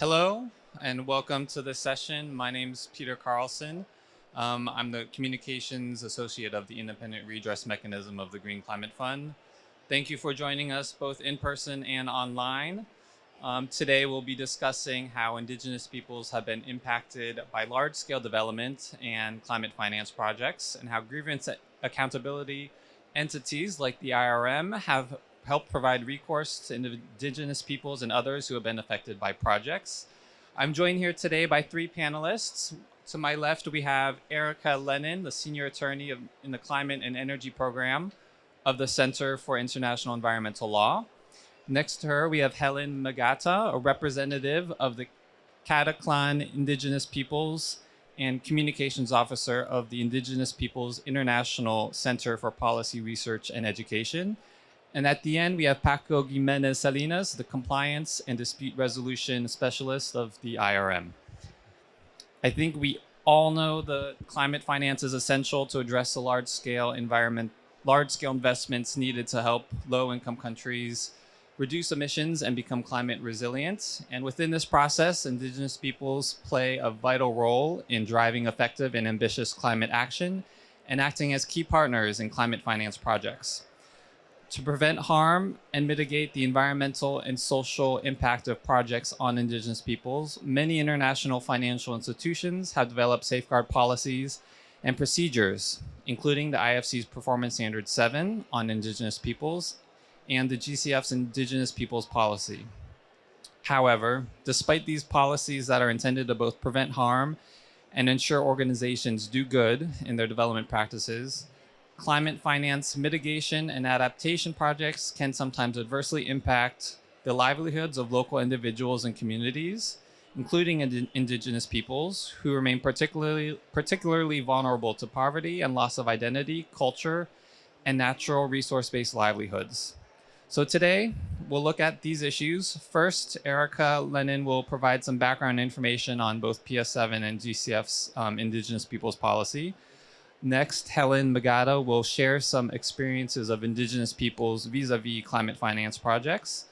Hello and welcome to this session. My name's Peter Carlson. I'm the Communications Associate of the Independent Redress Mechanism of the Green Climate Fund. Thank you for joining us both in person and online. Today we'll be discussing how Indigenous peoples have been impacted by large-scale development and climate finance projects, and how grievance accountability entities like the IRM have helped provide recourse to Indigenous peoples and others who have been affected by projects. I'm joined here today by three panelists. To my left, we have Erica Lennon, the Senior Attorney in the Climate and Energy Program of the Center for International Environmental Law. Next to her, we have Helen Magata, a representative of the Kataklan Indigenous Peoples and Communications Officer of the Indigenous Peoples International Centre for Policy Research and Education. And at the end, we have Paco Jimenez Salinas, the Compliance and Dispute Resolution Specialist of the IRM. I think we all know the climate finance is essential to address the large-scale investments needed to help low-income countries reduce emissions and become climate resilient. And within this process, Indigenous peoples play a vital role in driving effective and ambitious climate action and acting as key partners in climate finance projects. To prevent harm and mitigate the environmental and social impact of projects on Indigenous peoples, many international financial institutions have developed safeguard policies and procedures, including the IFC's Performance Standard 7 on Indigenous peoples and the GCF's Indigenous Peoples Policy. However, despite these policies that are intended to both prevent harm and ensure organizations do good in their development practices, climate finance mitigation and adaptation projects can sometimes adversely impact the livelihoods of local individuals and communities, including Indigenous peoples, who remain particularly vulnerable to poverty and loss of identity, culture, and natural resource-based livelihoods. So today, we'll look at these issues. First, Erica Lennon will provide some background information on both PS7 and GCF's Indigenous Peoples Policy. Next, Helen Magata will share some experiences of Indigenous peoples vis-a-vis climate finance projects.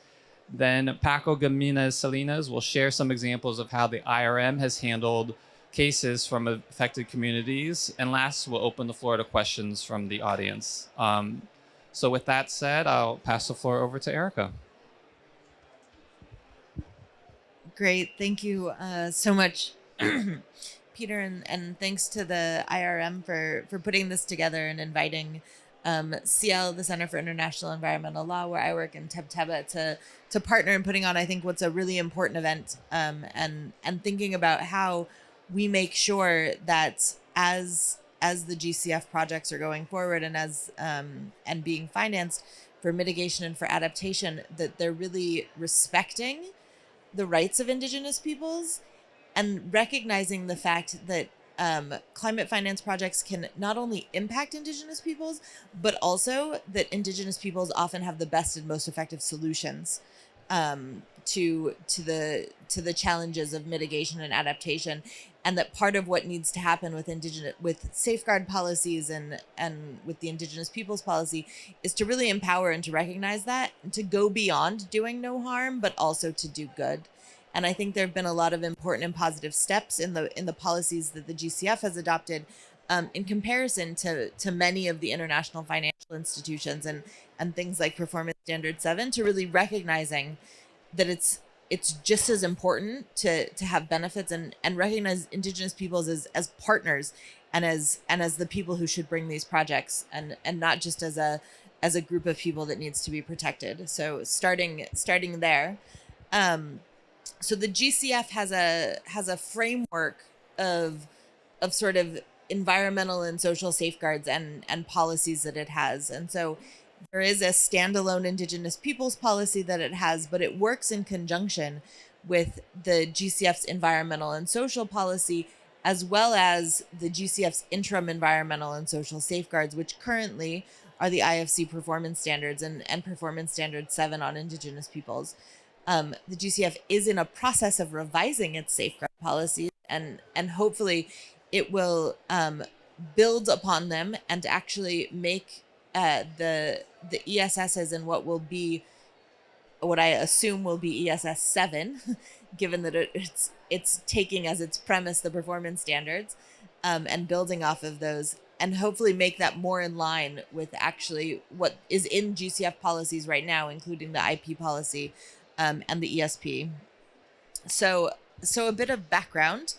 Then Paco Jimenez Salinas will share some examples of how the IRM has handled cases from affected communities. And last, we'll open the floor to questions from the audience. So with that said, I'll pass the floor over to Erica. Great. Thank you so much, Peter, and thanks to the IRM for putting this together and inviting CIEL, the Center for International Environmental Law, where I work, in Tebtebba to partner in putting on, I think, what's a really important event, and thinking about how we make sure that as the GCF projects are going forward and as and being financed for mitigation and for adaptation, that they're really respecting the rights of Indigenous peoples and recognizing the fact that climate finance projects can not only impact Indigenous peoples, but also that Indigenous peoples often have the best and most effective solutions to the challenges of mitigation and adaptation, and that part of what needs to happen with safeguard policies and with the Indigenous Peoples Policy is to really empower and to recognize that, and to go beyond doing no harm, but also to do good. And I think there have been a lot of important and positive steps in the policies that the GCF has adopted, in comparison to many of the international financial institutions and things like Performance Standard 7, to really recognizing that it's just as important to have benefits and recognize Indigenous peoples as partners and as the people who should bring these projects, and not just as a group of people that needs to be protected. So starting there. So the GCF has a framework of sort of environmental and social safeguards and policies that it has. And so there is a standalone Indigenous Peoples Policy that it has, but it works in conjunction with the GCF's environmental and social policy, as well as the GCF's interim environmental and social safeguards, which currently are the IFC Performance Standards and Performance Standard 7 on Indigenous peoples. The GCF is in a process of revising its safeguard policies, and hopefully it will build upon them and actually make the ESSs and what will be what I assume will be ESS 7, given that it's taking as its premise the performance standards, and building off of those, and hopefully make that more in line with actually what is in GCF policies right now, including the IP policy, and the ESP. So a bit of background.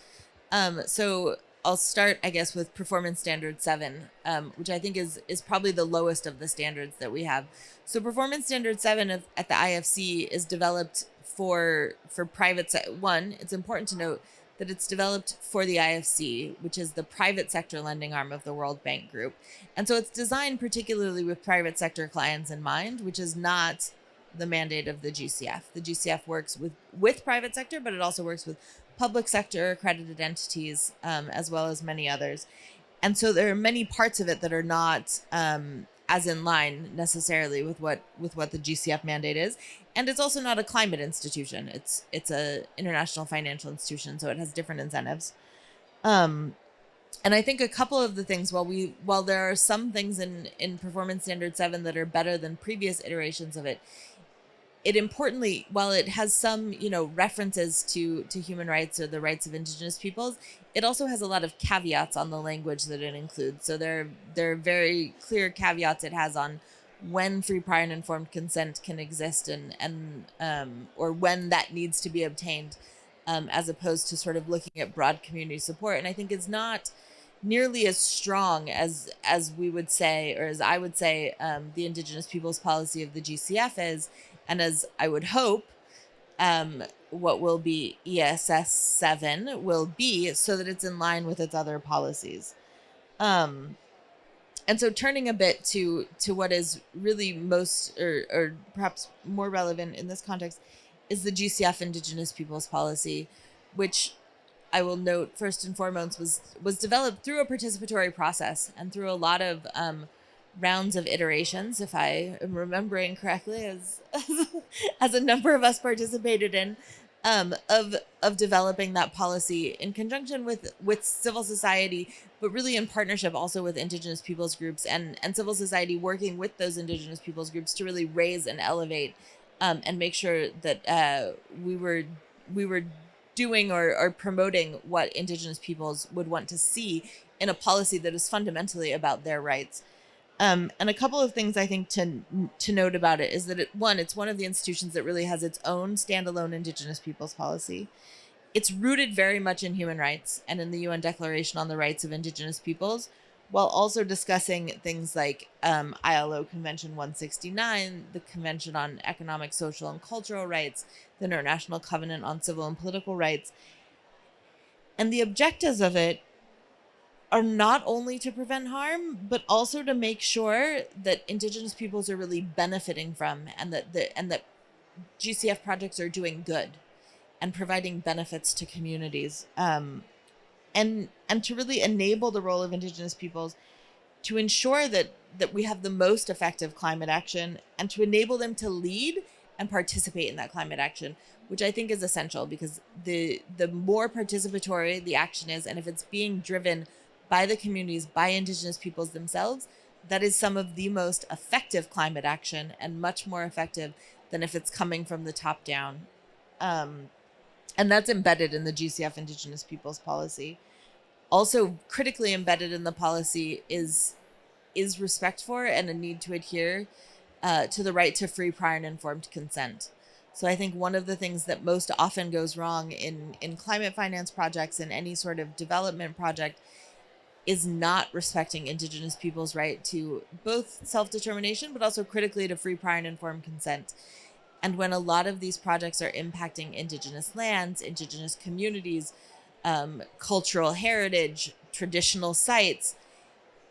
So I'll start, I guess, with Performance Standard 7, which I think is probably the lowest of the standards that we have. So Performance Standard 7 at the IFC is developed for private one. It's important to note that it's developed for the IFC, which is the private sector lending arm of the World Bank Group. And so it's designed particularly with private sector clients in mind, which is not the mandate of the GCF. The GCF works with private sector, but it also works with public sector accredited entities, as well as many others. And so there are many parts of it that are not as in line necessarily with what the GCF mandate is. And it's also not a climate institution. It's a international financial institution, so it has different incentives. And I think a couple of the things, while there are some things in Performance Standard 7 that are better than previous iterations of it, it importantly, while it has some, references to human rights or the rights of Indigenous peoples, it also has a lot of caveats on the language that it includes. So there are very clear caveats it has on when free, prior, and informed consent can exist, and or when that needs to be obtained, as opposed to sort of looking at broad community support. And I think it's not nearly as strong as we would say, or as I would say, the Indigenous Peoples policy of the GCF is, and as I would hope, what will be ESS 7 will be, so that it's in line with its other policies. And so turning a bit to what is really most, or perhaps more relevant in this context, is the GCF Indigenous Peoples policy, which I will note first and foremost was developed through a participatory process and through a lot of rounds of iterations, if I am remembering correctly, as a number of us participated in, of developing that policy in conjunction with civil society, but really in partnership also with Indigenous peoples groups and civil society working with those Indigenous peoples groups to really raise and elevate, and make sure that we were doing or promoting what Indigenous peoples would want to see in a policy that is fundamentally about their rights. And a couple of things I think to note about it is that it's one of the institutions that really has its own standalone Indigenous peoples policy. It's rooted very much in human rights and in the UN Declaration on the Rights of Indigenous Peoples, while also discussing things like ILO Convention 169, the Convention on Economic, Social, and Cultural Rights, the International Covenant on Civil and Political Rights. And the objectives of it are not only to prevent harm, but also to make sure that Indigenous peoples are really benefiting from, and that GCF projects are doing good and providing benefits to communities, and to really enable the role of Indigenous peoples to ensure that we have the most effective climate action, and to enable them to lead and participate in that climate action, which I think is essential, because the more participatory the action is, and if it's being driven by the communities, by Indigenous peoples themselves, that is some of the most effective climate action, and much more effective than if it's coming from the top down. And that's embedded in the GCF Indigenous Peoples policy. Also critically embedded in the policy is respect for and a need to adhere to the right to free, prior, and informed consent. So I think one of the things that most often goes wrong in climate finance projects and any sort of development project is not respecting Indigenous people's right to both self-determination, but also critically to free, prior, and informed consent. And when a lot of these projects are impacting Indigenous lands, Indigenous communities, cultural heritage, traditional sites,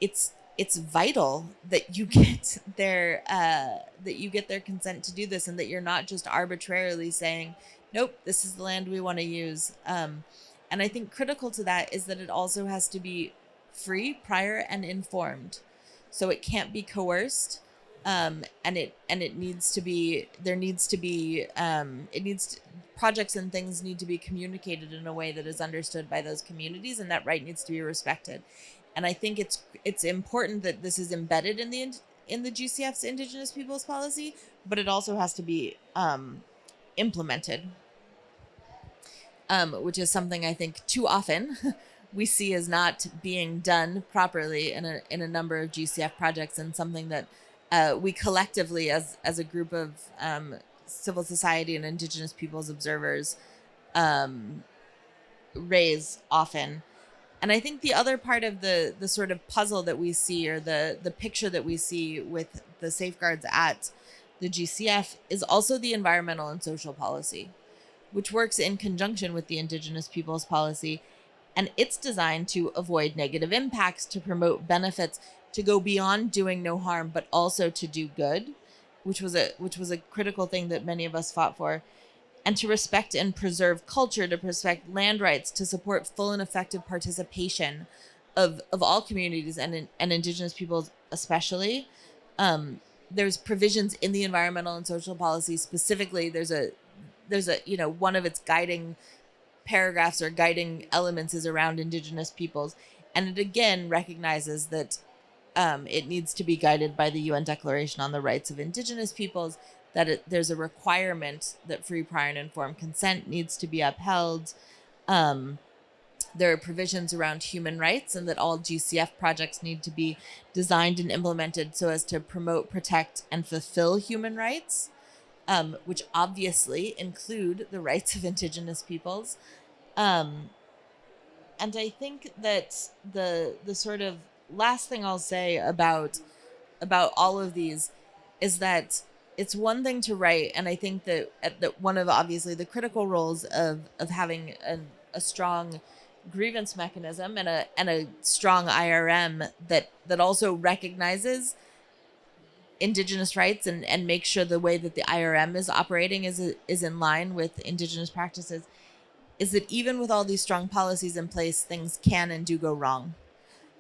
it's vital that you get their consent to do this, and that you're not just arbitrarily saying, nope, this is the land we want to use. And I think critical to that is that it also has to be free, prior, and informed. So it can't be coerced. And it needs to be, projects and things need to be communicated in a way that is understood by those communities, and that right needs to be respected. And I think it's important that this is embedded in in the GCF's Indigenous Peoples policy, but it also has to be implemented, which is something I think too often we see as not being done properly in a number of GCF projects, and something that we collectively as a group of civil society and Indigenous peoples observers raise often. And I think the other part of the sort of puzzle that we see, or the picture that we see with the safeguards at the GCF, is also the environmental and social policy, which works in conjunction with the Indigenous Peoples policy. And it's designed to avoid negative impacts, to promote benefits, to go beyond doing no harm, but also to do good, which was a critical thing that many of us fought for, and to respect and preserve culture, to respect land rights, to support full and effective participation of all communities and Indigenous peoples especially. There's provisions in the environmental and social policy specifically. There's a one of its guiding paragraphs or guiding elements is around Indigenous peoples, and it again recognizes that it needs to be guided by the UN Declaration on the Rights of Indigenous Peoples, that there's a requirement that free, prior, and informed consent needs to be upheld. There are provisions around human rights, and that all GCF projects need to be designed and implemented so as to promote, protect, and fulfill human rights, which obviously include the rights of Indigenous peoples. And I think that the sort of last thing I'll say about all of these is that it's one thing to write, and I think that one of obviously the critical roles of having a strong grievance mechanism and a strong IRM that also recognizes Indigenous rights and make sure the way that the IRM is operating is in line with Indigenous practices, is that even with all these strong policies in place, things can and do go wrong.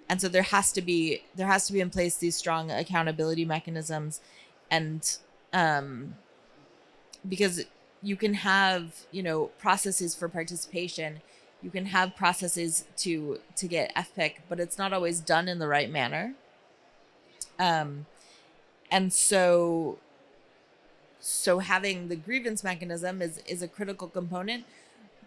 And so there has to be in place these strong accountability mechanisms, and because you can have processes for participation, you can have processes to get FPIC, but it's not always done in the right manner. And so having the grievance mechanism is a critical component.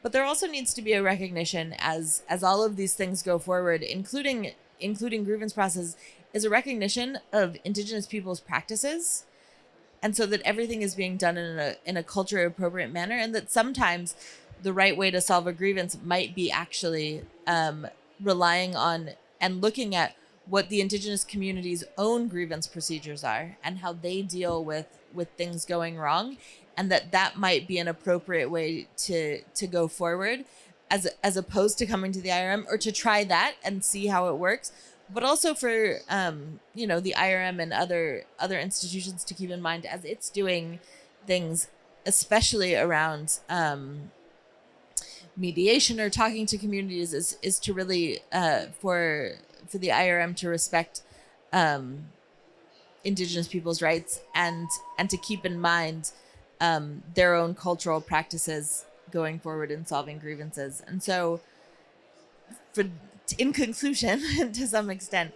But there also needs to be a recognition as all of these things go forward, including grievance process, is a recognition of Indigenous peoples' practices, and so that everything is being done in a culture appropriate manner, and that sometimes the right way to solve a grievance might be actually relying on and looking at what the Indigenous community's own grievance procedures are and how they deal with things going wrong, and that might be an appropriate way to go forward, as opposed to coming to the IRM, or to try that and see how it works. But also for the IRM and other institutions to keep in mind as it's doing things, especially around mediation or talking to communities, is to really for the IRM to respect Indigenous people's rights and to keep in mind their own cultural practices going forward in solving grievances. And so, in conclusion, to some extent,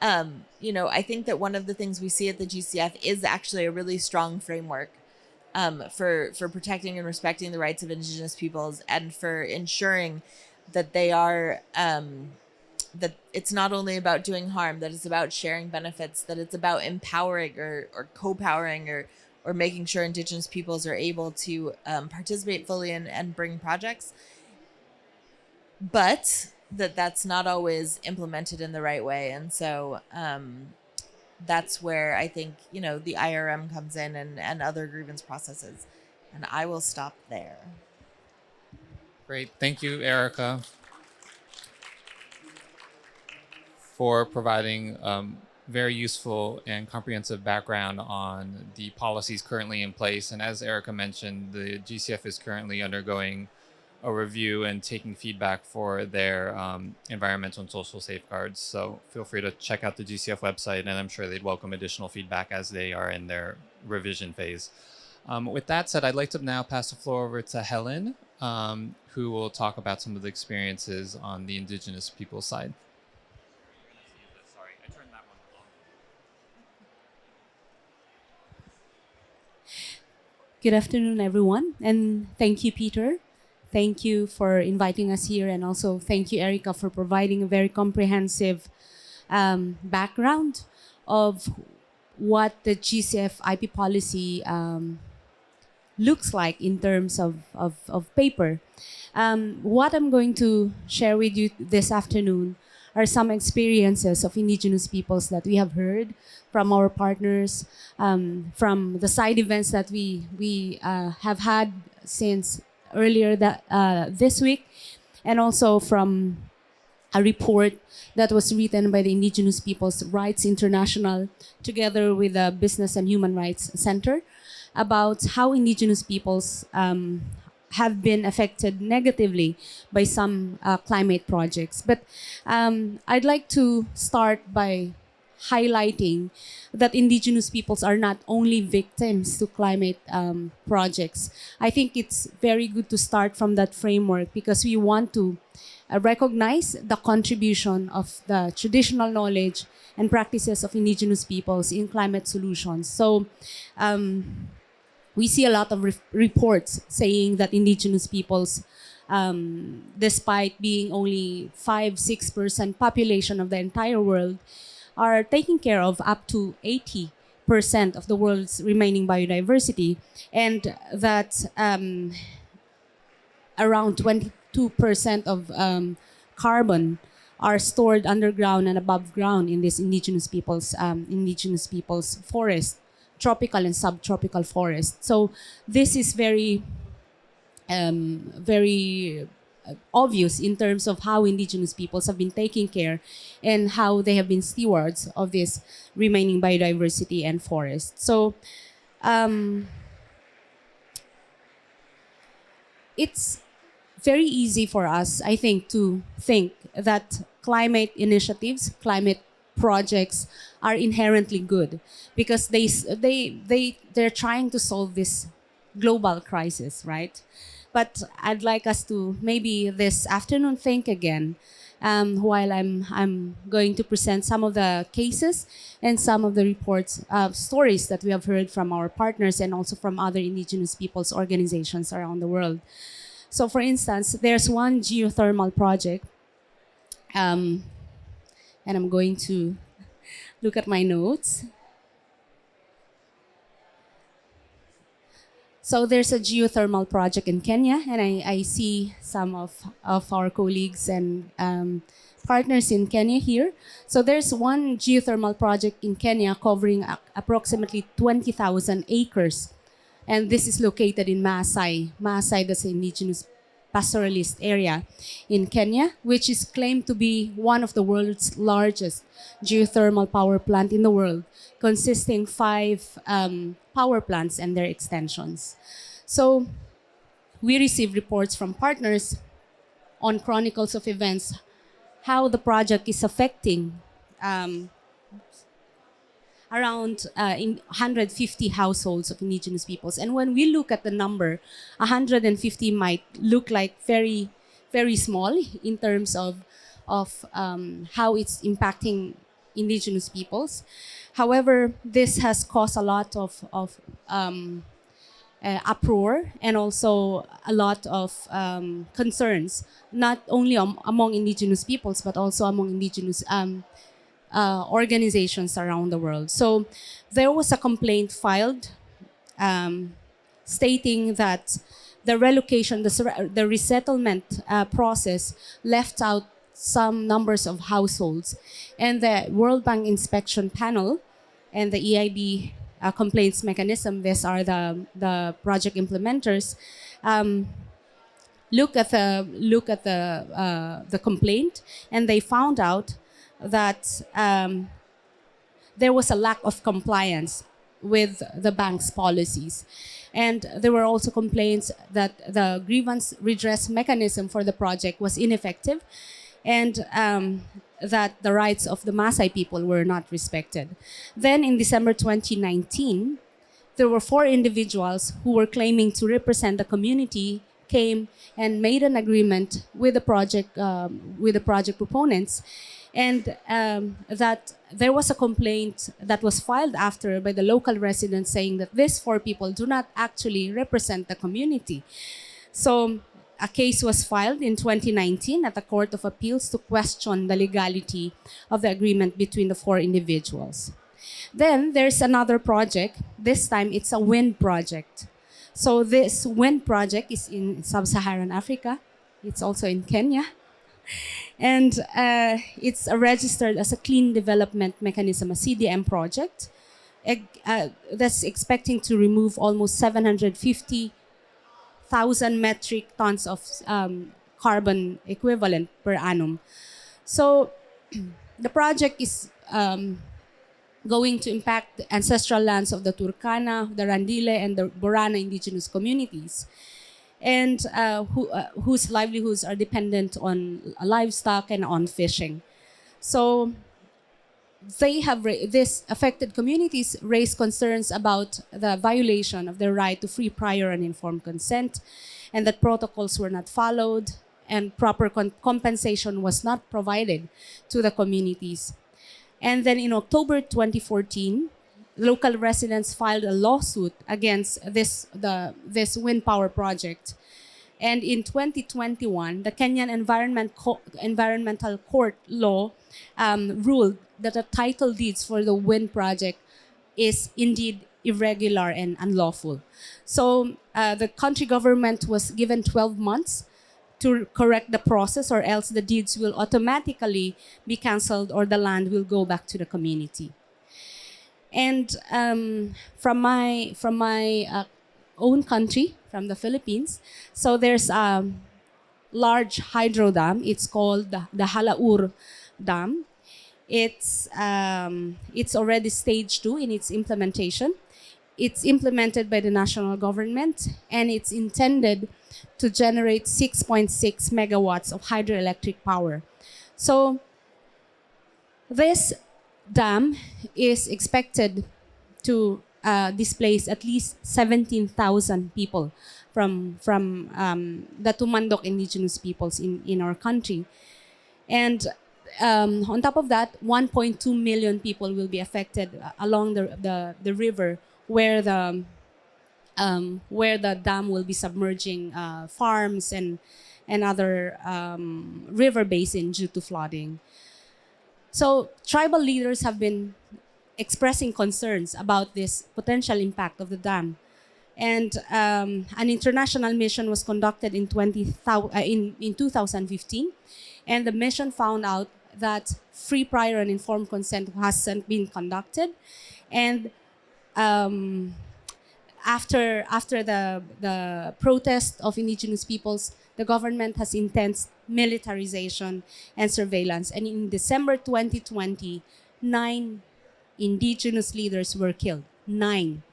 I think that one of the things we see at the GCF is actually a really strong framework for protecting and respecting the rights of Indigenous peoples, and for ensuring that they are that it's not only about doing harm, that it's about sharing benefits, that it's about empowering or co-powering or making sure Indigenous peoples are able to participate fully and bring projects, but that's not always implemented in the right way. And so that's where I think the IRM comes in and other grievance processes. And I will stop there. Great. Thank you, Erica, for providing very useful and comprehensive background on the policies currently in place. And as Erica mentioned, the GCF is currently undergoing a review and taking feedback for their environmental and social safeguards. So feel free to check out the GCF website, and I'm sure they'd welcome additional feedback as they are in their revision phase. With that said, I'd like to now pass the floor over to Helen, who will talk about some of the experiences on the Indigenous people side. Sorry, I turned that one off. Good afternoon, everyone. And thank you, Peter. Thank you for inviting us here. And also thank you, Erica, for providing a very comprehensive background of what the GCF IP policy looks like in terms of paper. What I'm going to share with you this afternoon are some experiences of Indigenous peoples that we have heard from our partners, from the side events that we have had since earlier this week, and also from a report that was written by the Indigenous Peoples Rights International together with the Business and Human Rights Center about how Indigenous peoples have been affected negatively by some climate projects. But I'd like to start by highlighting that Indigenous peoples are not only victims to climate projects. I think it's very good to start from that framework because we want to recognize the contribution of the traditional knowledge and practices of Indigenous peoples in climate solutions. So we see a lot of reports saying that Indigenous peoples, despite being only 5-6% population of the entire world, are taking care of up to 80% of the world's remaining biodiversity, and that around 22% of carbon are stored underground and above ground in this Indigenous peoples forest, tropical and subtropical forest. So this is very obvious in terms of how Indigenous peoples have been taking care and how they have been stewards of this remaining biodiversity and forest. So it's very easy for us, I think, to think that climate initiatives, climate projects are inherently good because they're trying to solve this global crisis, right? But I'd like us to maybe this afternoon think again while I'm going to present some of the cases and some of the reports, stories that we have heard from our partners and also from other Indigenous peoples organizations around the world. So for instance, there's one geothermal project, and I'm going to look at my notes. So there's a geothermal project in Kenya, and I see some of our colleagues and partners in Kenya here. So there's one geothermal project in Kenya covering approximately 20,000 acres. And this is located in Maasai. Maasai, that's an indigenous pastoralist area in Kenya, which is claimed to be one of the world's largest geothermal power plant in the world, consisting 5 power plants and their extensions. So we receive reports from partners on chronicles of events, how the project is affecting around 150 households of Indigenous peoples. And when we look at the number, 150 might look like very, very small in terms of how it's impacting Indigenous peoples. However, this has caused a lot of uproar and also a lot of concerns, not only among Indigenous peoples, but also among Indigenous organizations around the world. So there was a complaint filed stating that the relocation, the resettlement process left out some numbers of households. And the World Bank Inspection Panel and the EIB complaints mechanism, these are the project implementers, look at the complaint, and they found out that there was a lack of compliance with the bank's policies. And there were also complaints that the grievance redress mechanism for the project was ineffective and that the rights of the Maasai people were not respected. Then in December 2019, there were 4 individuals who were claiming to represent the community came and made an agreement with the project proponents. and that there was a complaint that was filed after by the local residents saying that these 4 people do not actually represent the community. So a case was filed in 2019 at the Court of Appeals to question the legality of the agreement between the 4 individuals. Then there's another project. This time it's a wind project. So this wind project is in sub-Saharan Africa. It's also in Kenya. And it's registered as a Clean Development Mechanism, a CDM project, that's expecting to remove almost 750,000 metric tons of carbon equivalent per annum. So the project is going to impact the ancestral lands of the Turkana, the Randile, and the Borana indigenous communities, and whose livelihoods are dependent on livestock and on fishing. So they have these affected communities raised concerns about the violation of their right to free, prior, and informed consent, and that protocols were not followed and proper compensation was not provided to the communities. And then in October 2014, local residents filed a lawsuit against this wind power project. And in 2021, the Kenyan Environmental Court law ruled that the title deeds for the wind project is indeed irregular and unlawful. So the country government was given 12 months to correct the process, or else the deeds will automatically be canceled or the land will go back to the community. And from my own country, from the Philippines, so there's a large hydro dam. It's called the Halaur Dam. It's already stage 2 in its implementation. It's implemented by the national government, and it's intended to generate 6.6 megawatts of hydroelectric power. So this dam is expected to displace at least 17,000 people from the Tumandok indigenous peoples in our country. And on top of that, 1.2 million people will be affected along the river where the dam will be submerging farms and other river basin due to flooding. So tribal leaders have been expressing concerns about this potential impact of the dam. And an international mission was conducted in 2015, and the mission found out that free, prior, and informed consent hasn't been conducted. And after the protest of indigenous peoples, the government has intense militarization and surveillance. And in December 2020, 9 indigenous leaders were killed. 9.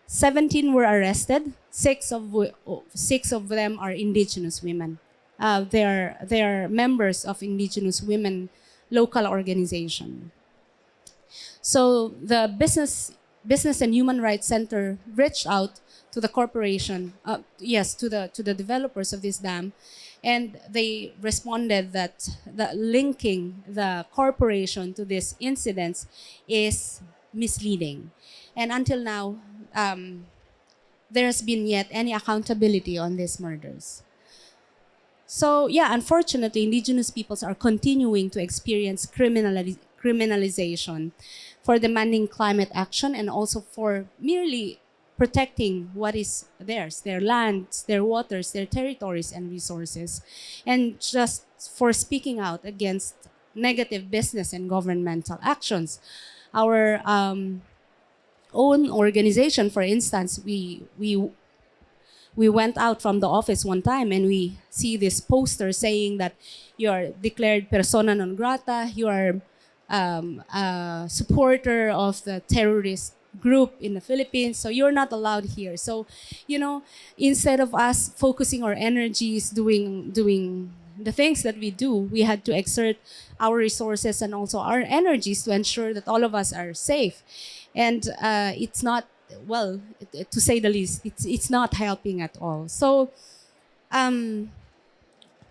17 were arrested. 6 of them are indigenous women. They are members of indigenous women local organization. So the Business and Human Rights Center reached out to the corporation, to the developers of this dam, and they responded that linking the corporation to these incidents is misleading. And until now, there has been yet any accountability on these murders. So yeah, unfortunately, indigenous peoples are continuing to experience criminalization for demanding climate action and also for merely protecting what is theirs, their lands, their waters, their territories and resources, and just for speaking out against negative business and governmental actions. Our own organization, for instance, we went out from the office one time and we see this poster saying that you are declared persona non grata, you are a supporter of the terrorist group in the Philippines, so you're not allowed here. So, instead of us focusing our energies doing the things that we do, we had to exert our resources and also our energies to ensure that all of us are safe. And it's not, well, to say the least, it's not helping at all. So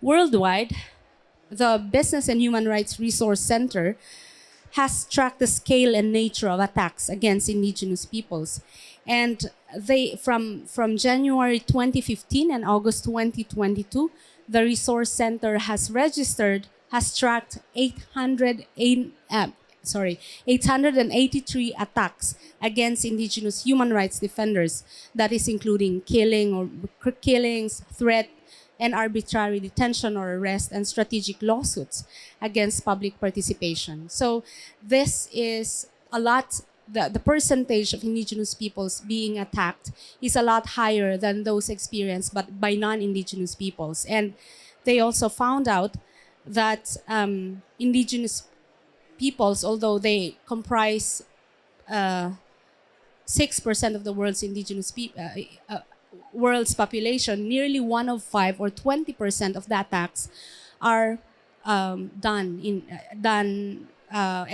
worldwide, the Business and Human Rights Resource Center has tracked the scale and nature of attacks against indigenous peoples. And they, from January 2015 and August 2022, the Resource Center has tracked 883 attacks against indigenous human rights defenders. That is including killings, threat, and arbitrary detention or arrest, and strategic lawsuits against public participation. So this is a lot, the percentage of indigenous peoples being attacked is a lot higher than those experienced by non-indigenous peoples. And they also found out that indigenous peoples, although they comprise 6% of the world's population, nearly 1 of 5 or 20% of the attacks are done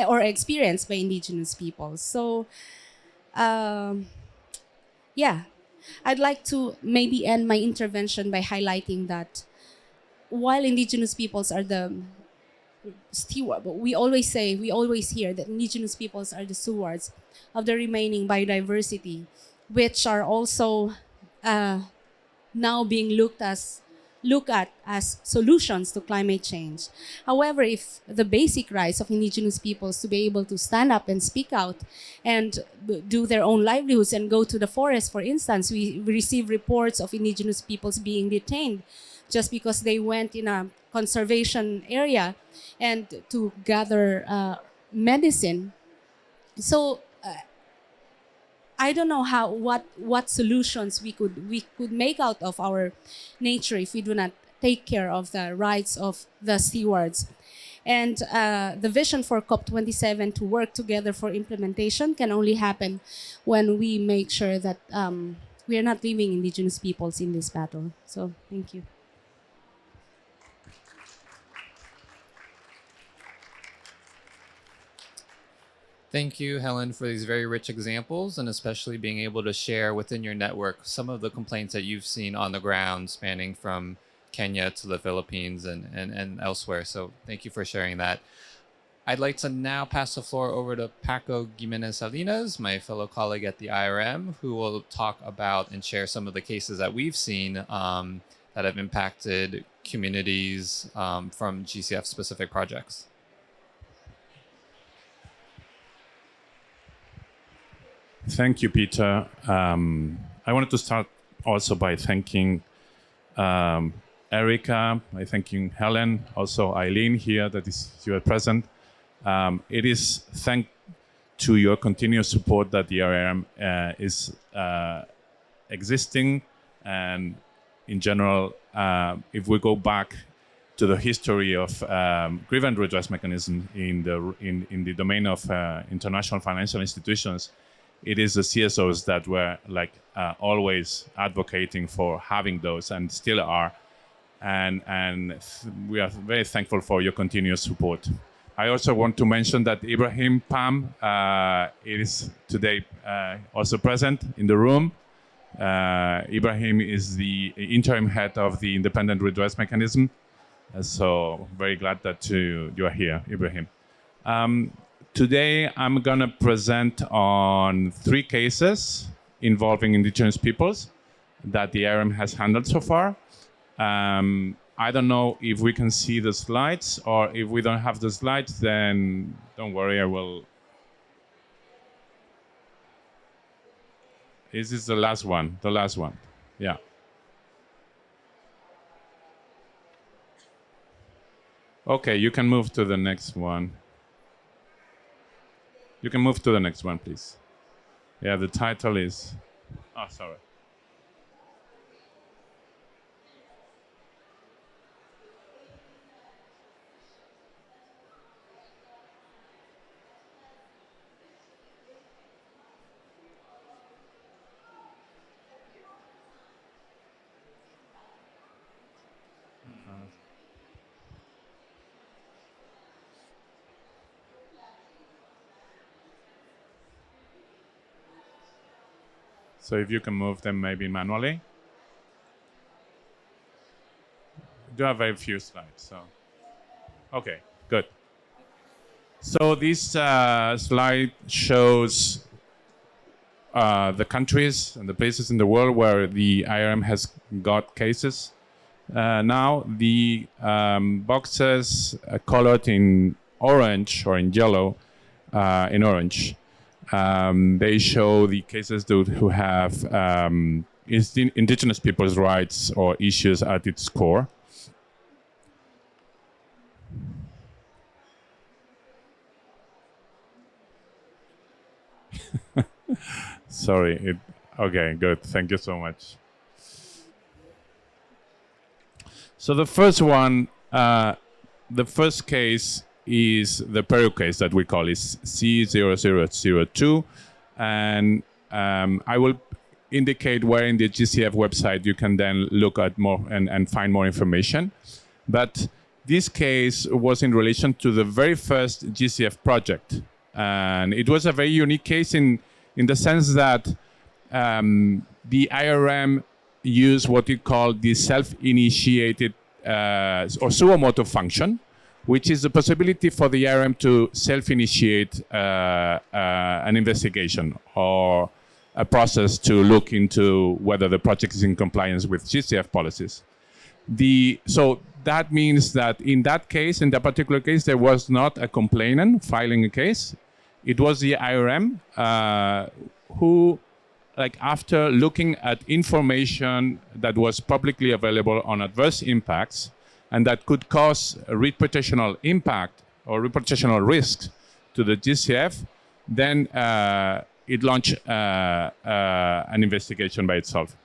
or experienced by indigenous peoples. So, yeah, I'd like to maybe end my intervention by highlighting that while indigenous peoples are the steward, but we always hear that indigenous peoples are the stewards of the remaining biodiversity, which are also now being looked at as solutions to climate change. However, if the basic rights of indigenous peoples to be able to stand up and speak out and do their own livelihoods and go to the forest, for instance, we receive reports of indigenous peoples being detained just because they went in a conservation area and to gather medicine. So I don't know what solutions we could make out of our nature if we do not take care of the rights of the stewards. And the vision for COP27 to work together for implementation can only happen when we make sure that we are not leaving indigenous peoples in this battle. So thank you. Thank you, Helen, for these very rich examples, and especially being able to share within your network some of the complaints that you've seen on the ground, spanning from Kenya to the Philippines and elsewhere. So thank you for sharing that. I'd like to now pass the floor over to Paco Gimenez Salinas, my fellow colleague at the IRM, who will talk about and share some of the cases that we've seen that have impacted communities from GCF-specific projects. Thank you, Peter. I wanted to start also by thanking Erica, by thanking Helen, also Eileen here that is here present. It is thanks to your continuous support that the IRM is existing, and in general, if we go back to the history of grievance redress mechanism in the domain of international financial institutions, it is the CSOs that were always advocating for having those and still are. And we are very thankful for your continuous support. I also want to mention that Ibrahim Pam is today also present in the room. Ibrahim is the interim head of the Independent Redress Mechanism. So very glad that you are here, Ibrahim. Today, I'm going to present on 3 cases involving indigenous peoples that the IRM has handled so far. I don't know if we can see the slides, or if we don't have the slides, then don't worry, I will. This is the last one, yeah. Okay, you can move to the next one. You can move to the next one, please. Yeah, the title is... Oh, sorry. So if you can move them maybe manually. Do have very few slides, so. Okay, good. So this slide shows the countries and the places in the world where the IRM has got cases. Now the boxes colored in orange or in yellow, in orange, they show the cases who have indigenous people's rights or issues at its core. Sorry. Okay, good. Thank you so much. So the first one, the first case is the Peru case that we call is C0002. And I will indicate where in the GCF website you can then look at more and find more information. But this case was in relation to the very first GCF project. And it was a very unique case in the sense that the IRM used what it called the self-initiated or suo motu function, which is the possibility for the IRM to self-initiate an investigation or a process to look into whether the project is in compliance with GCF policies. So that means that in that case, in that particular case, there was not a complainant filing a case. It was the IRM who, like, after looking at information that was publicly available on adverse impacts and that could cause a reputational impact or reputational risks to the GCF, then it launched an investigation by itself.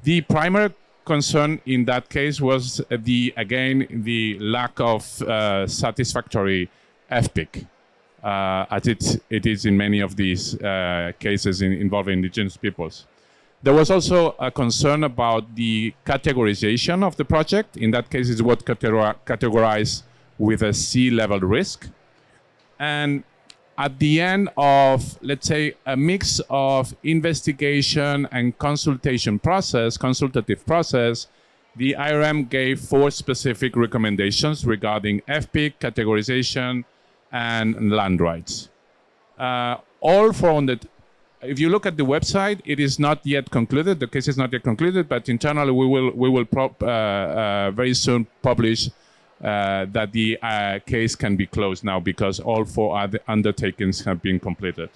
The primary concern in that case was the lack of satisfactory FPIC. As it is in many of these cases involving indigenous peoples. There was also a concern about the categorization of the project. In that case, it's what categorized with a C-level risk. And at the end of, let's say, a mix of investigation and consultative process, the IRM gave 4 specific recommendations regarding FPIC, categorization, and land rights. All found that, if you look at the website, it is not yet concluded. The case is not yet concluded, but internally we will very soon publish that the case can be closed now because all 4 other undertakings have been completed.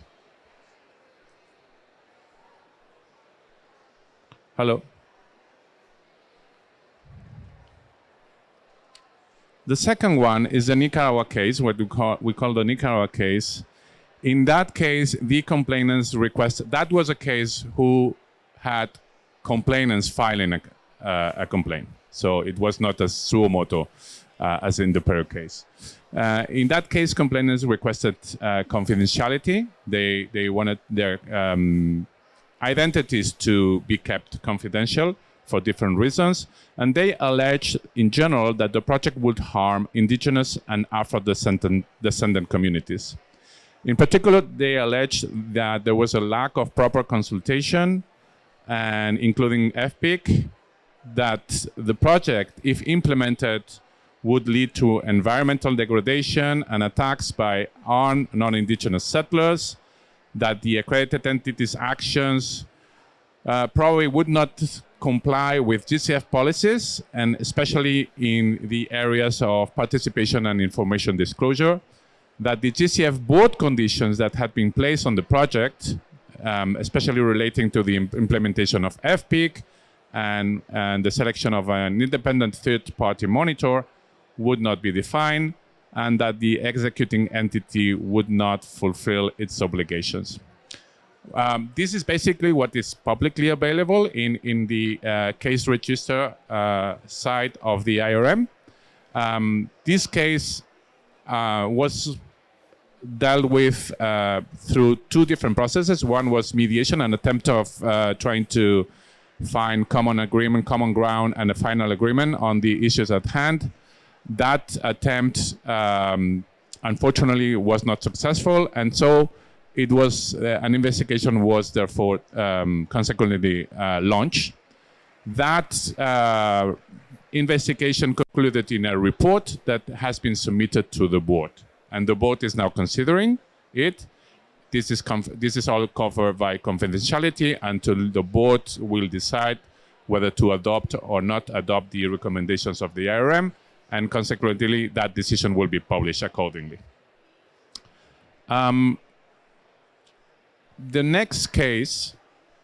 Hello. The second one is the Nicaragua case, what we call the Nicaragua case. In that case, the complainants requested, that was a case who had complainants filing a complaint. So it was not a suo motu as in the Peru case. In that case, complainants requested confidentiality. They wanted their identities to be kept confidential for different reasons, and they alleged in general that the project would harm indigenous and Afro-descendant communities. In particular, they alleged that there was a lack of proper consultation, and including FPIC, that the project, if implemented, would lead to environmental degradation and attacks by armed non-indigenous settlers, that the accredited entities' actions probably would not comply with GCF policies, and especially in the areas of participation and information disclosure, that the GCF board conditions that had been placed on the project, especially relating to the implementation of FPIC and the selection of an independent third-party monitor, would not be defined, and that the executing entity would not fulfill its obligations. This is basically what is publicly available in the case register site of the IRM. This case was dealt with through 2 different processes. One was mediation, an attempt of trying to find common agreement, common ground, and a final agreement on the issues at hand. That attempt, unfortunately, was not successful, and so it was an investigation was therefore consequently launched. That investigation concluded in a report that has been submitted to the board. And the board is now considering it. This is all covered by confidentiality until the board will decide whether to adopt or not adopt the recommendations of the IRM, and consequently, that decision will be published accordingly. The next case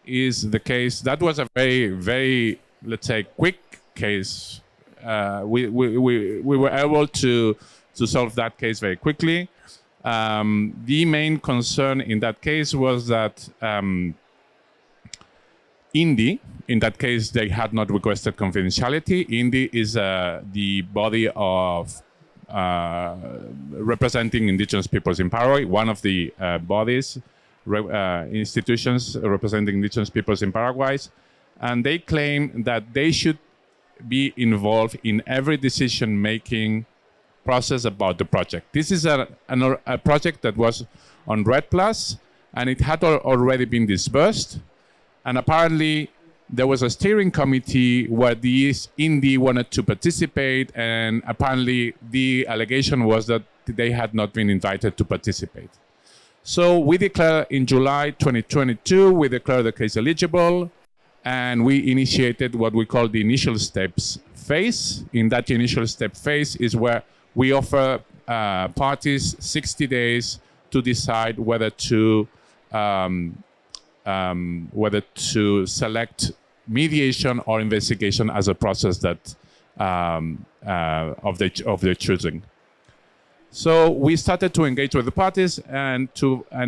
is the case that was a very, let's say, quick case. We were able to solve that case very quickly. The main concern in that case was that INDI, in that case, they had not requested confidentiality. INDI is the body of representing Indigenous peoples in Paraguay, one of the bodies, institutions representing Indigenous peoples in Paraguay. And they claim that they should be involved in every decision-making process about the project. This is a project that was on RED+, and it had already been disbursed. And apparently, there was a steering committee where these INDI wanted to participate, and apparently the allegation was that they had not been invited to participate. So we declared in July 2022, we declared the case eligible, and we initiated what we call the initial steps phase. In that initial step phase is where we offer parties 60 days to decide whether to select mediation or investigation as a process that of their choosing. So we started to engage with the parties, and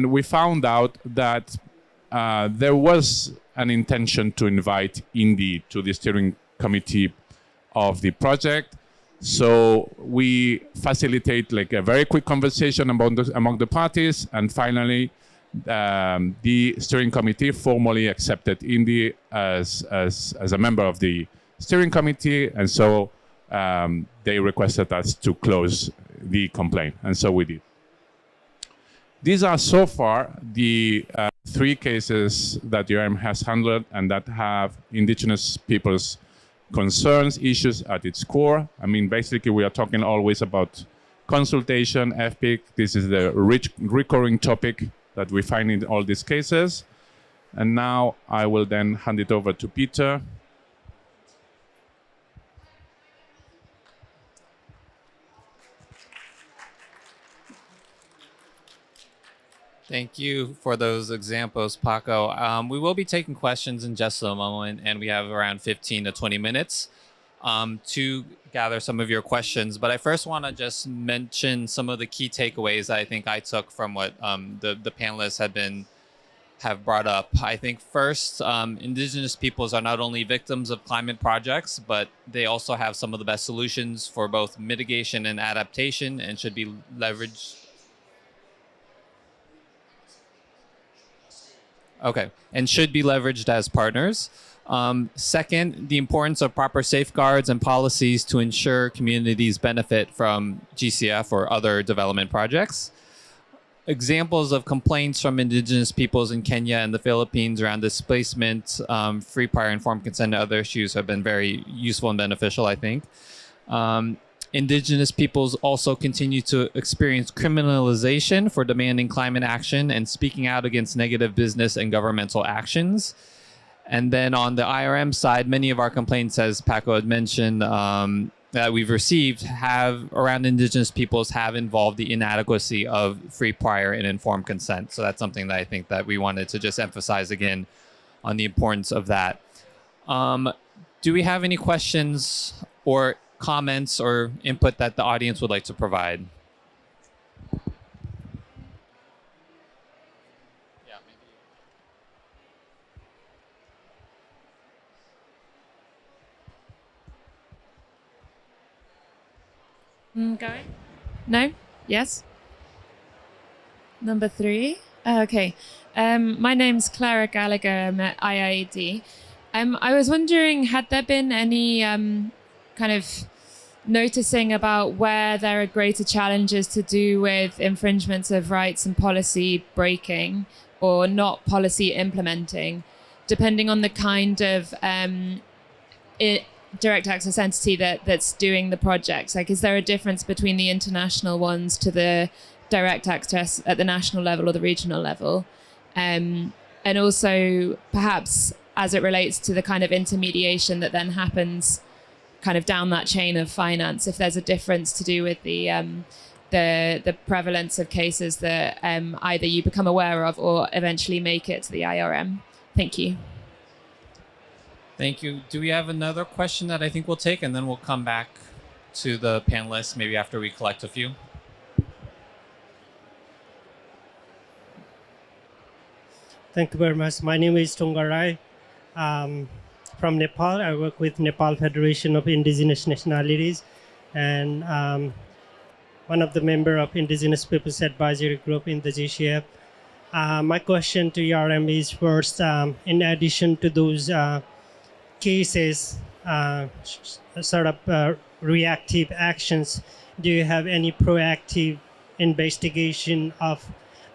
we found out that there was an intention to invite INDI to the steering committee of the project. So we facilitate like a very quick conversation among the parties, and finally, the steering committee formally accepted INDI as a member of the steering committee, and so they requested us to close the complaint, and so we did. These are so far the 3 cases that the IRM has handled and that have Indigenous peoples' concerns, issues at its core. I mean, basically, we are talking always about consultation, FPIC. This is the recurring topic that we find in all these cases. And now I will then hand it over to Peter. Thank you for those examples, Paco. We will be taking questions in just a moment, and we have around 15 to 20 minutes to gather some of your questions. But I first want to just mention some of the key takeaways I think I took from what the panelists have brought up. I think first, Indigenous peoples are not only victims of climate projects, but they also have some of the best solutions for both mitigation and adaptation, and should be leveraged. Okay, and should be leveraged as partners. Second, the importance of proper safeguards and policies to ensure communities benefit from GCF or other development projects. Examples of complaints from Indigenous peoples in Kenya and the Philippines around displacement, free, prior, informed consent, and other issues have been very useful and beneficial, I think. Indigenous peoples also continue to experience criminalization for demanding climate action and speaking out against negative business and governmental actions. And then on the IRM side, many of our complaints, as Paco had mentioned, that we've received around Indigenous peoples have involved the inadequacy of free, prior, and informed consent. So that's something that I think that we wanted to just emphasize again on the importance of that. Do we have any questions or comments or input that the audience would like to provide? Yeah, maybe. Going? No? Yes? Number 3? Okay. My name's Clara Gallagher. I'm at IIED. I was wondering, had there been any kind of noticing about where there are greater challenges to do with infringements of rights and policy breaking or not policy implementing, depending on the kind of direct access entity that's doing the projects? Like, is there a difference between the international ones to the direct access at the national level or the regional level? And also, perhaps as it relates to the kind of intermediation that then happens kind of down that chain of finance, if there's a difference to do with the prevalence of cases that either you become aware of or eventually make it to the IRM. Thank you. Thank you. Do we have another question that I think we'll take, and then we'll come back to the panelists maybe after we collect a few? Thank you very much. My name is Tungarai. From Nepal. I work with Nepal Federation of Indigenous Nationalities, and one of the member of Indigenous Peoples Advisory Group in the GCF. My question to ERM is first, in addition to those cases, sort of reactive actions, do you have any proactive investigation of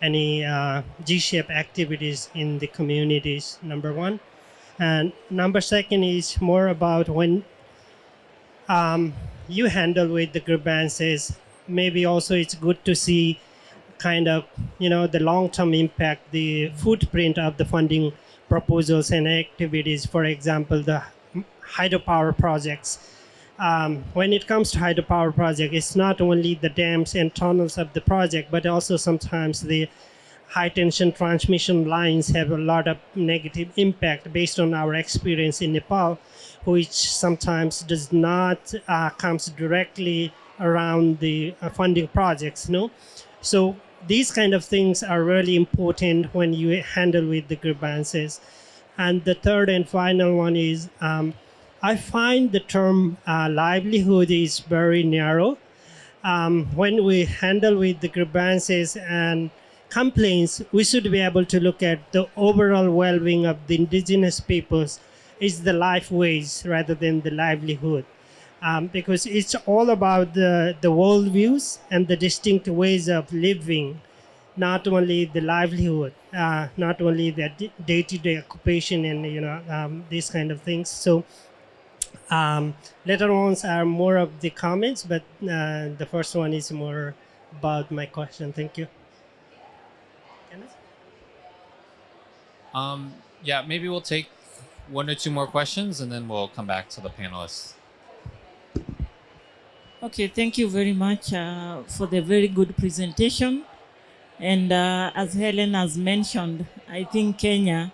any GCF activities in the communities, number one? And number second is more about when you handle with the grievances, maybe also it's good to see kind of, the long-term impact, the footprint of the funding proposals and activities. For example, the hydropower projects. When it comes to hydropower project, it's not only the dams and tunnels of the project, but also sometimes the high tension transmission lines have a lot of negative impact based on our experience in Nepal, which sometimes does not comes directly around the funding projects. So these kind of things are really important when you handle with the grievances. And the third and final one is, I find the term livelihood is very narrow. When we handle with the grievances and complaints, we should be able to look at the overall well-being of the indigenous peoples is the life ways rather than the livelihood. Because it's all about the worldviews and the distinct ways of living, not only the livelihood, not only the day-to-day occupation and these kind of things. So later ones are more of the comments, but the first one is more about my question. Thank you. Yeah, maybe we'll take one or two more questions and then we'll come back to the panelists. Okay, thank you very much for the very good presentation. And as Helen has mentioned, I think Kenya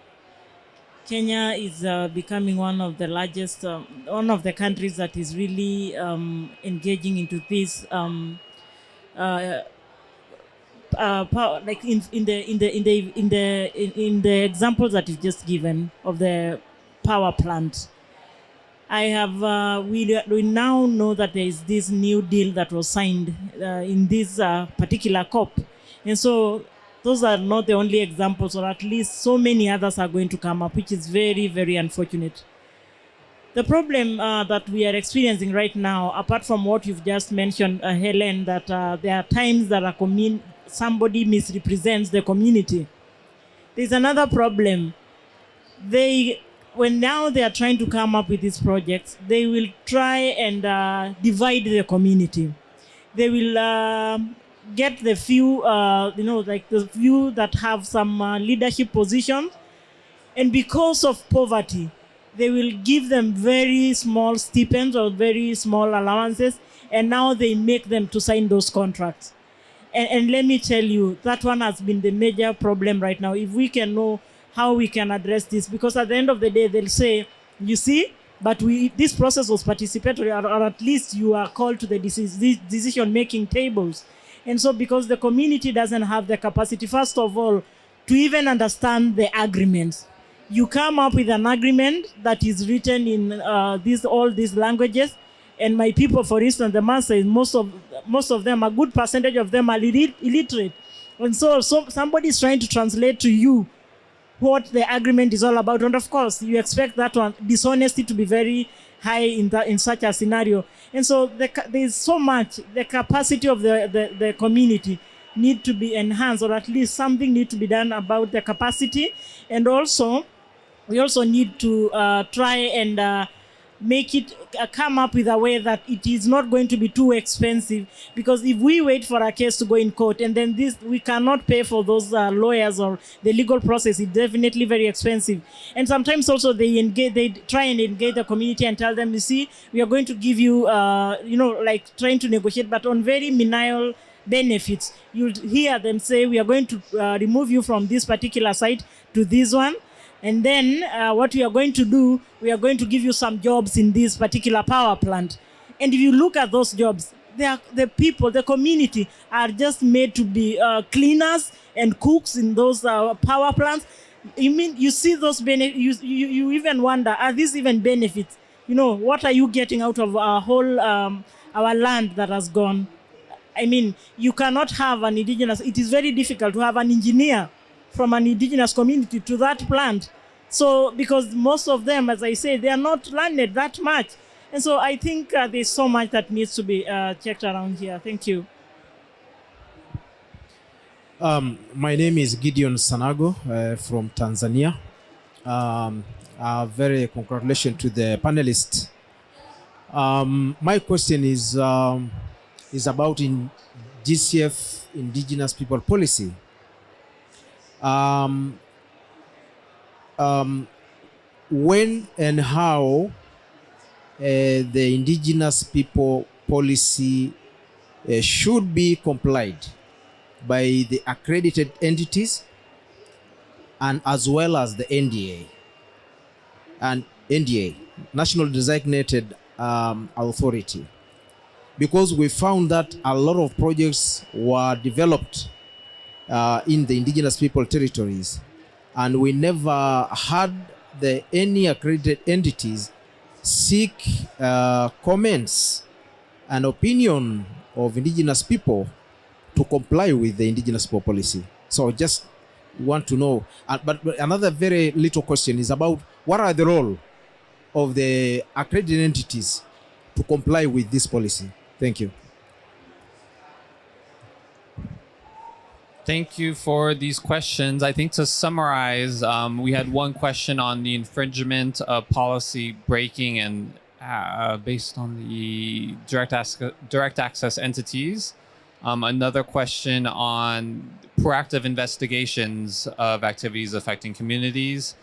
is becoming one of the largest, one of the countries that is really engaging into this like in the examples that you've just given of the power plant. I have we now know that there is this new deal that was signed in this particular COP, and so those are not the only examples, or at least so many others are going to come up, which is very, very unfortunate. The problem that we are experiencing right now, apart from what you've just mentioned, Helen, that there are times that somebody misrepresents the community. There's another problem. When now they are trying to come up with these projects, they will try and divide the community. They will get the few, like the few that have some leadership positions, and because of poverty, they will give them very small stipends or very small allowances, and now they make them to sign those contracts. And let me tell you, that one has been the major problem right now. If we can know how we can address this, because at the end of the day, they'll say, you see, but this process was participatory, or at least you are called to the decision-making tables. And so because the community doesn't have the capacity, first of all, to even understand the agreements. You come up with an agreement that is written in all these languages, and my people, for instance, the Maasai, most of them, a good percentage of them are illiterate. And so somebody is trying to translate to you what the agreement is all about. And of course, you expect that one, dishonesty to be very high in such a scenario. And so there's so much, the capacity of the community need to be enhanced, or at least something need to be done about the capacity. And also, we also need to try and make it come up with a way that it is not going to be too expensive, because if we wait for a case to go in court and then this we cannot pay for those lawyers or the legal process, it's definitely very expensive. And sometimes also they try and engage the community and tell them, you see, we are going to give you like trying to negotiate but on very menial benefits. You'll hear them say, we are going to remove you from this particular site to this one. And then what we are going to do, we are going to give you some jobs in this particular power plant. And if you look at those jobs, the people, the community are just made to be cleaners and cooks in those power plants. You see those benefits, you even wonder, are these even benefits? What are you getting out of our whole, our land that has gone? I mean, you cannot have an indigenous, it is very difficult to have an engineer from an indigenous community to that plant. So, because most of them, as I say, they are not learned that much. And so I think there's so much that needs to be checked around here. Thank you. My name is Gideon Sanago from Tanzania. Very congratulations to the panelists. My question is about in GCF, Indigenous People Policy. When and how the Indigenous People Policy should be complied by the accredited entities and as well as the NDA and NDA, National Designated Authority, because we found that a lot of projects were developed in the indigenous people territories, and we never had any accredited entities seek comments and opinion of indigenous people to comply with the indigenous people policy. So just want to know, but another very little question is about what are the role of the accredited entities to comply with this policy? Thank you. Thank you for these questions. I think to summarize, we had one question on the infringement of policy breaking and based on the direct access entities. Another question on proactive investigations of activities affecting communities.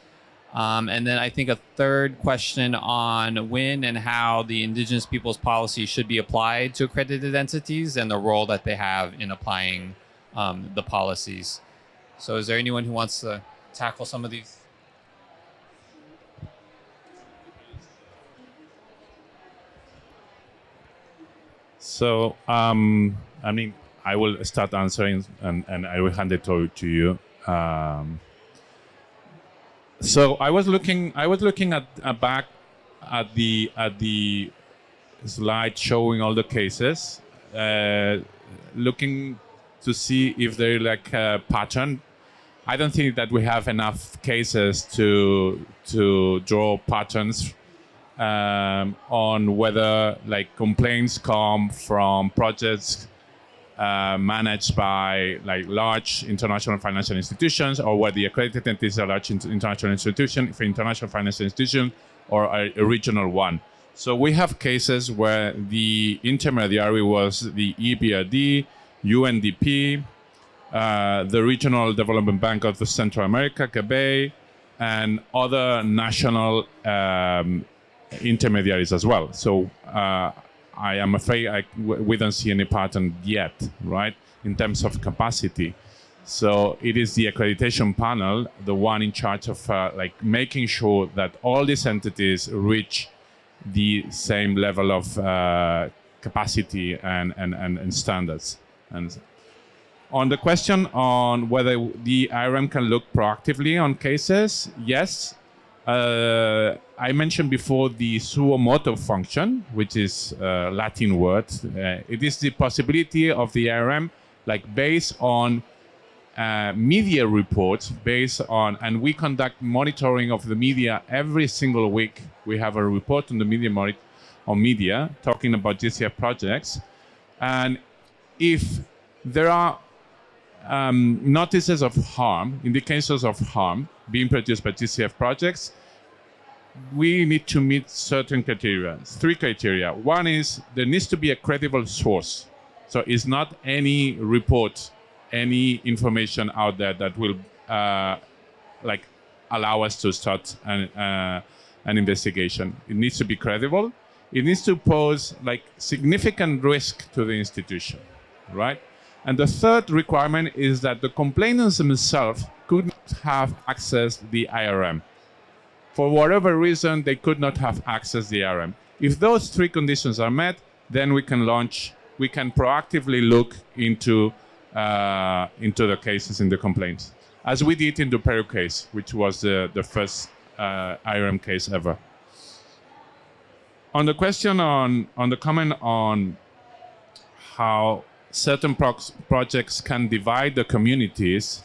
And then I think a third question on when and how the Indigenous Peoples policy should be applied to accredited entities and the role that they have in applying the policies. So is there anyone who wants to tackle some of these? So, I mean, I will start answering and I will hand it over to you. So I was looking at back at the slide showing all the cases, looking to see if they're like a pattern. I don't think that we have enough cases to draw patterns on whether like complaints come from projects managed by like large international financial institutions, or where the accredited entities are large international institution, if international financial institution, or a regional one. So we have cases where the intermediary was the EBRD, UNDP, the Regional Development Bank of Central America, CABE, and other national intermediaries as well. So I am afraid we don't see any pattern yet, right, in terms of capacity. So it is the accreditation panel, the one in charge of like making sure that all these entities reach the same level of capacity and standards. And on the question on whether the IRM can look proactively on cases, yes. I mentioned before the suo motu function, which is a Latin word. It is the possibility of the IRM, like based on media reports, and we conduct monitoring of the media every single week. We have a report on the media talking about GCF projects. And if there are notices of harm, indications of harm being produced by GCF projects, we need to meet certain criteria, 3 criteria. One is there needs to be a credible source. So it's not any report, any information out there that will like allow us to start an investigation. It needs to be credible. It needs to pose like significant risk to the institution, right? And the third requirement is that the complainants themselves could not have accessed the IRM. For whatever reason, they could not have accessed the IRM. If those 3 conditions are met, then we can proactively look into the cases in the complaints, as we did in the Peru case, which was the first IRM case ever. On the question on the comment on how certain projects can divide the communities,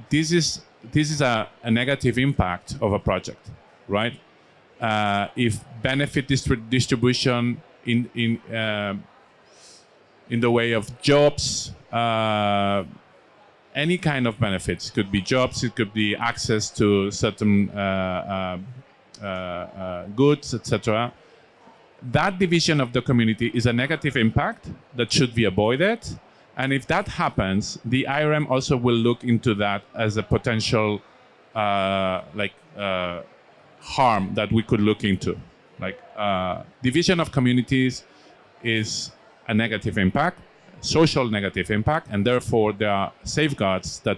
this is a negative impact of a project, right? If benefit distribution in the way of jobs, any kind of benefits, could be jobs, it could be access to certain goods, etc. That division of the community is a negative impact that should be avoided. And if that happens, the IRM also will look into that as a potential harm that we could look into. Like division of communities is a negative impact, social negative impact, and therefore there are safeguards that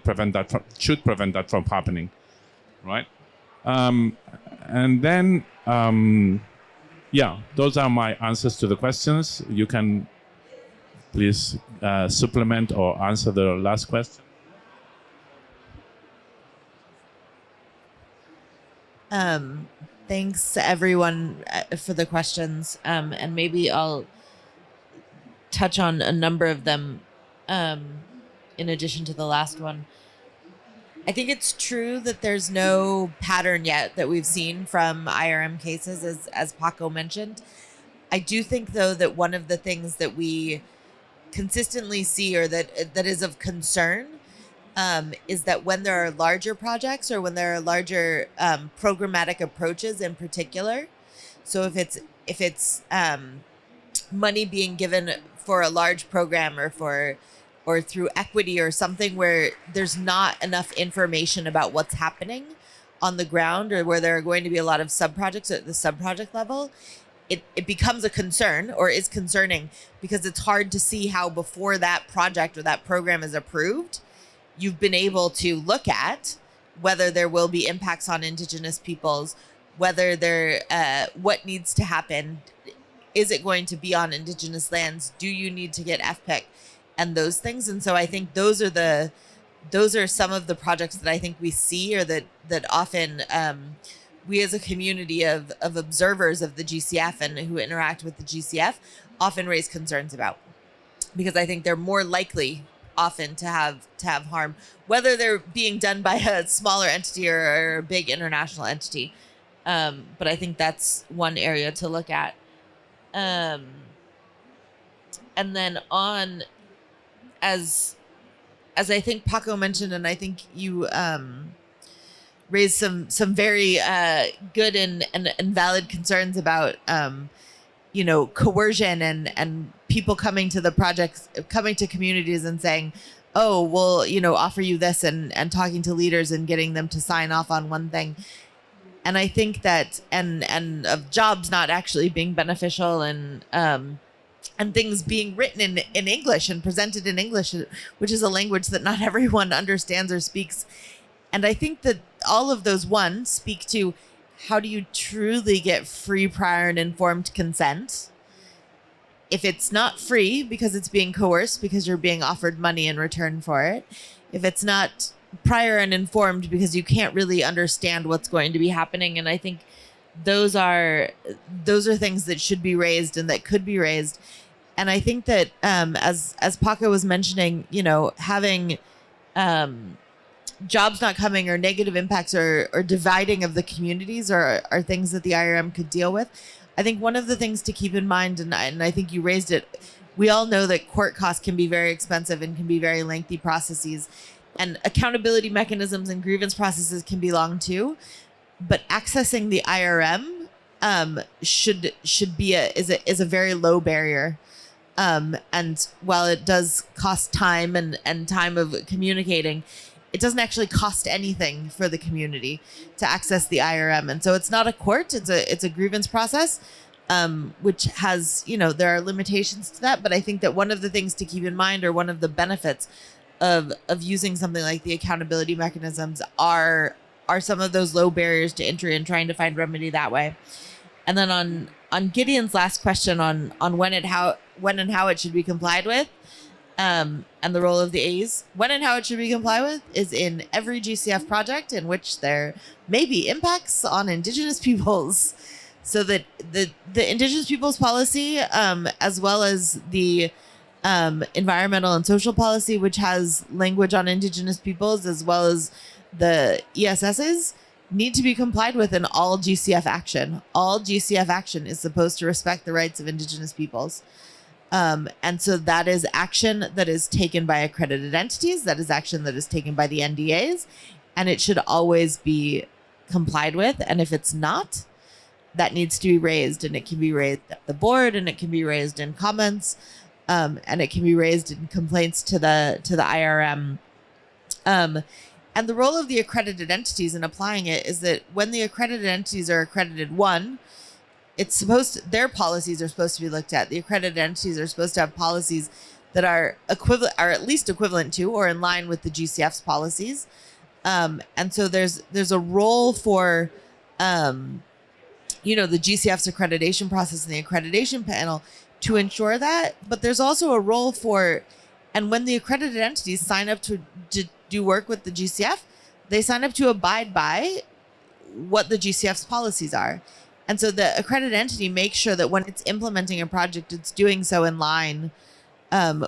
should prevent that from happening, right? And then, yeah, those are my answers to the questions. You can please supplement or answer the last question. Thanks everyone for the questions, and maybe I'll touch on a number of them in addition to the last one. I think it's true that there's no pattern yet that we've seen from IRM cases, as Paco mentioned. I do think, though, that one of the things that we consistently see, or that is of concern, is that when there are larger projects, or when there are larger programmatic approaches in particular, so if it's money being given for a large program, or through equity or something where there's not enough information about what's happening on the ground, or where there are going to be a lot of sub-projects at the sub-project level, it becomes a concern, or is concerning, because it's hard to see how before that project or that program is approved, you've been able to look at whether there will be impacts on Indigenous peoples, whether what needs to happen. Is it going to be on Indigenous lands? Do you need to get FPIC? And those things. And so I think those are some of the projects that I think we see, or that often we as a community of observers of the GCF and who interact with the GCF often raise concerns about, because I think they're more likely often to have harm, whether they're being done by a smaller entity or a big international entity. But I think that's one area to look at. And then on, as I think Paco mentioned, and I think you raised some very good and valid concerns about coercion and people coming to the projects, coming to communities and saying, oh, we'll offer you this, and talking to leaders and getting them to sign off on one thing. And I think that and of jobs not actually being beneficial, and things being written in English and presented in English, which is a language that not everyone understands or speaks. And I think that all of those, speak to how do you truly get free, prior, and informed consent if it's not free because it's being coerced, because you're being offered money in return for it, if it's not prior and informed because you can't really understand what's going to be happening. And I think those are things that should be raised and that could be raised. And I think that as Paco was mentioning, having jobs not coming, or negative impacts, or dividing of the communities are things that the IRM could deal with. I think one of the things to keep in mind, and I think you raised it, we all know that court costs can be very expensive and can be very lengthy processes, and accountability mechanisms and grievance processes can be long too. but accessing the IRM should be is a very low barrier. And while it does cost time and time of communicating, it doesn't actually cost anything for the community to access the IRM. And so it's not a court, it's a grievance process, which has, there are limitations to that. But I think that one of the things to keep in mind, or one of the benefits of using something like the accountability mechanisms, are some of those low barriers to entry and trying to find remedy that way. And then on Gideon's last question on when and how it should be complied with, and the role of the A's, when and how it should be complied with is in every GCF project in which there may be impacts on Indigenous peoples. So that the Indigenous peoples policy, as well as the environmental and social policy, which has language on Indigenous peoples, as well as the ESSs, need to be complied with in all GCF action. All GCF action is supposed to respect the rights of Indigenous peoples. And so that is action that is taken by accredited entities. That is action that is taken by the NDAs. And it should always be complied with. And if it's not, that needs to be raised. And it can be raised at the board, and it can be raised in comments, and it can be raised in complaints to the IRM. And the role of the accredited entities in applying it is that when the accredited entities are accredited, one, their policies are supposed to be looked at. The accredited entities are supposed to have policies that are at least equivalent to or in line with the GCF's policies. And so there's a role for, the GCF's accreditation process and the accreditation panel to ensure that. But there's also a role for, and when the accredited entities sign up to do work with the GCF, they sign up to abide by what the GCF's policies are. And so the accredited entity makes sure that when it's implementing a project, it's doing so in line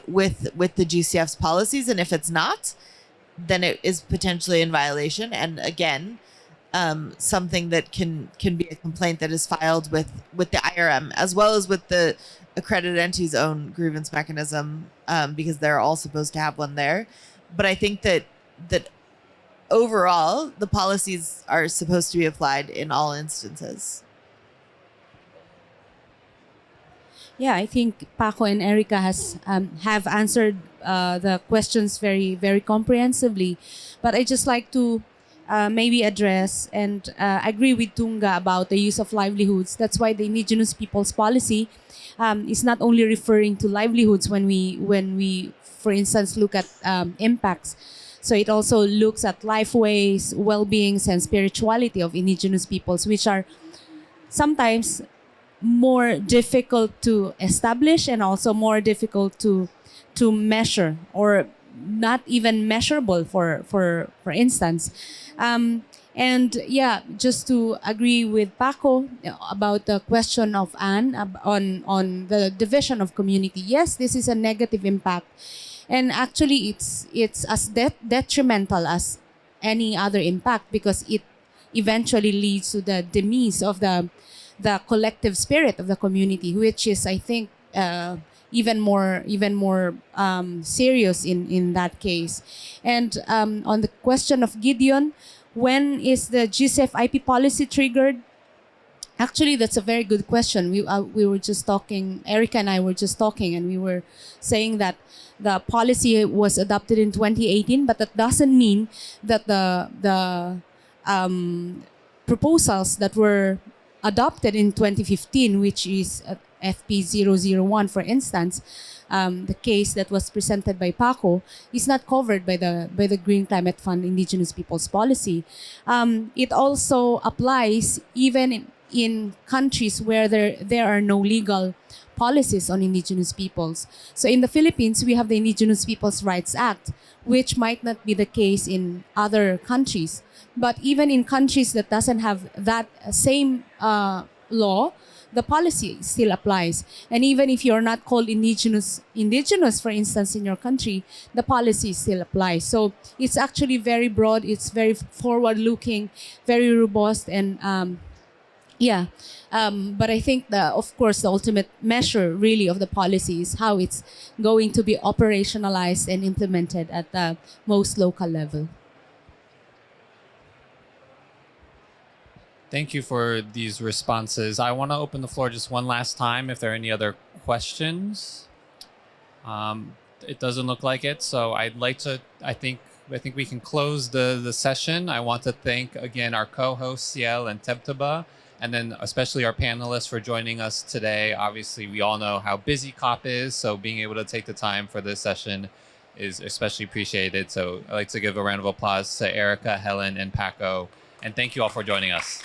with the GCF's policies. And if it's not, then it is potentially in violation. And again, something that can be a complaint that is filed with the IRM, as well as with the accredited entity's own grievance mechanism, because they're all supposed to have one there. But I think that overall, the policies are supposed to be applied in all instances. Yeah, I think Paco and Erica have answered the questions very, very comprehensively. But I just like to maybe address and agree with Tunga about the use of livelihoods. That's why the Indigenous Peoples Policy is not only referring to livelihoods when we for instance, look at impacts. So it also looks at lifeways, well-beings, and spirituality of Indigenous peoples, which are sometimes more difficult to establish and also more difficult to measure, or not even measurable for instance. And yeah, just to agree with Paco about the question of Anne on the division of community. Yes, this is a negative impact. And actually, it's as detrimental as any other impact, because it eventually leads to the demise of the collective spirit of the community, which is, I think, even more serious in that case. And on the question of Gideon, when is the GCF IP policy triggered? Actually, that's a very good question. We were just talking, Erica and I were just talking, and we were saying that the policy was adopted in 2018, but that doesn't mean that the proposals that were adopted in 2015, which is FP001, for instance, the case that was presented by Paco, is not covered by the Green Climate Fund Indigenous Peoples Policy. It also applies even in countries where there are no legal policies on Indigenous peoples. So in the Philippines, we have the Indigenous Peoples Rights Act, which might not be the case in other countries. But even in countries that doesn't have that same law, the policy still applies. And even if you're not called indigenous, for instance, in your country, the policy still applies. So it's actually very broad, it's very forward-looking, very robust, and but I think of course, the ultimate measure really of the policy is how it's going to be operationalized and implemented at the most local level. Thank you for these responses. I want to open the floor just one last time if there are any other questions. It doesn't look like it, so I'd like to, I think we can close the session. I want to thank again our co-hosts CIEL and Tebtebba, and then especially our panelists for joining us today. Obviously, we all know how busy COP is, so being able to take the time for this session is especially appreciated. So I'd like to give a round of applause to Erica, Helen, and Paco, and thank you all for joining us.